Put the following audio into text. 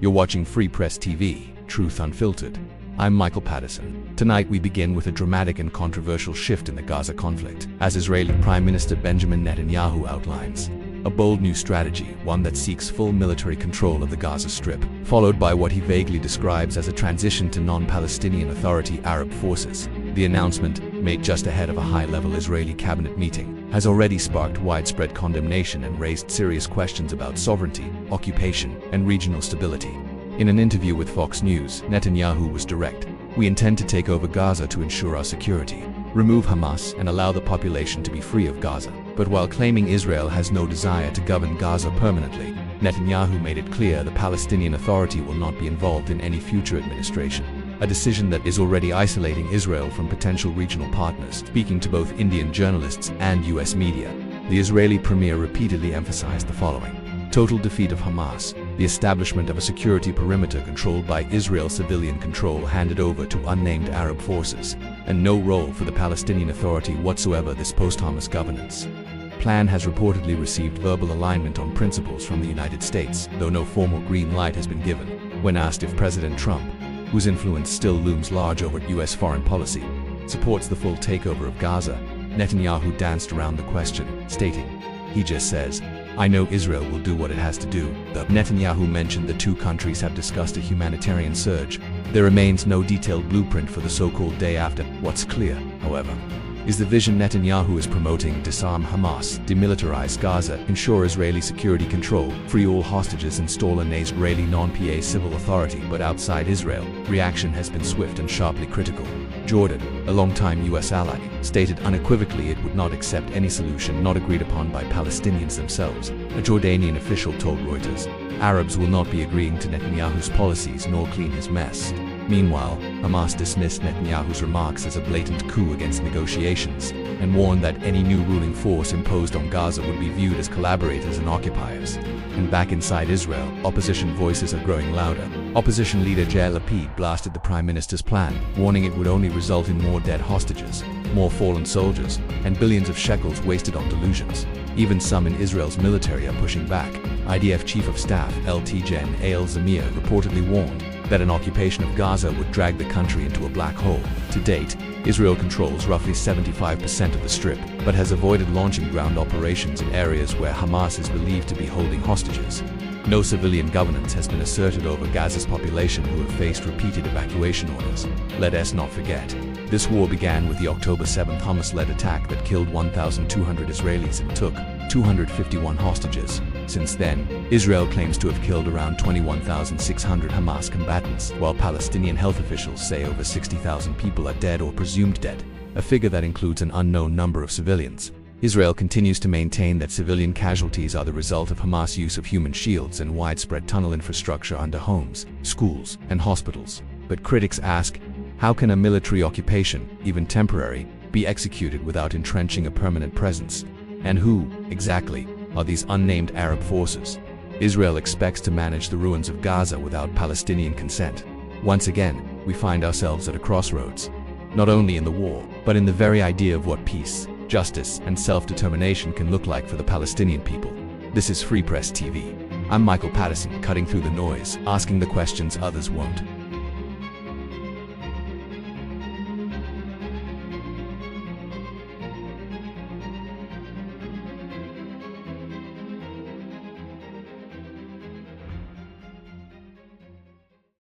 You're watching Free Press TV, Truth Unfiltered. I'm Michael Patterson. Tonight we begin with a dramatic and controversial shift in the Gaza conflict, as Israeli Prime Minister Benjamin Netanyahu outlines. A bold new strategy, one that seeks full military control of the Gaza Strip, followed by what he vaguely describes as a transition to non-Palestinian Authority Arab forces. The announcement, made just ahead of a high-level Israeli cabinet meeting, has already sparked widespread condemnation and raised serious questions about sovereignty, occupation, and regional stability. In an interview with Fox News, Netanyahu was direct. "We intend to take over Gaza to ensure our security, remove Hamas, and allow the population to be free of Gaza." But while claiming Israel has no desire to govern Gaza permanently, Netanyahu made it clear the Palestinian Authority will not be involved in any future administration, a decision that is already isolating Israel from potential regional partners. Speaking to both Indian journalists and US media, the Israeli premier repeatedly emphasized the following: total defeat of Hamas, the establishment of a security perimeter controlled by Israel's civilian control handed over to unnamed Arab forces, and no role for the Palestinian Authority whatsoever. This post-Hamas governance plan has reportedly received verbal alignment on principles from the United States, though no formal green light has been given. When asked if President Trump, whose influence still looms large over US foreign policy, supports the full takeover of Gaza, Netanyahu danced around the question, stating, "He just says, I know Israel will do what it has to do." Netanyahu mentioned the two countries have discussed a humanitarian surge. There remains no detailed blueprint for the so-called day after. What's clear, however, is the vision Netanyahu is promoting: disarm Hamas, demilitarize Gaza, ensure Israeli security control, free all hostages, install an Israeli non-PA civil authority. But outside Israel, reaction has been swift and sharply critical. Jordan, a longtime US ally, stated unequivocally it would not accept any solution not agreed upon by Palestinians themselves. A Jordanian official told Reuters, "Arabs will not be agreeing to Netanyahu's policies nor clean his mess." Meanwhile, Hamas dismissed Netanyahu's remarks as a blatant coup against negotiations, and warned that any new ruling force imposed on Gaza would be viewed as collaborators and occupiers. And back inside Israel, opposition voices are growing louder. Opposition leader Yair Lapid blasted the Prime Minister's plan, warning it would only result in more dead hostages, more fallen soldiers, and billions of shekels wasted on delusions. Even some in Israel's military are pushing back. IDF Chief of Staff Lt Gen A.L. Zamir reportedly warned that an occupation of Gaza would drag the country into a black hole. To date, Israel controls roughly 75% of the Strip, but has avoided launching ground operations in areas where Hamas is believed to be holding hostages. No civilian governance has been asserted over Gaza's population, who have faced repeated evacuation orders. Let us not forget, this war began with the October 7th Hamas-led attack that killed 1,200 Israelis and took 251 hostages. Since then, Israel claims to have killed around 21,600 Hamas combatants, while Palestinian health officials say over 60,000 people are dead or presumed dead, a figure that includes an unknown number of civilians. Israel continues to maintain that civilian casualties are the result of Hamas' use of human shields and widespread tunnel infrastructure under homes, schools, and hospitals. But critics ask, how can a military occupation, even temporary, be executed without entrenching a permanent presence? And who, exactly, are these unnamed Arab forces? Israel expects to manage the ruins of Gaza without Palestinian consent. Once again, we find ourselves at a crossroads, not only in the war, but in the very idea of what peace, justice, and self-determination can look like for the Palestinian people. This is Free Press TV. I'm Michael Patterson, cutting through the noise, asking the questions others won't.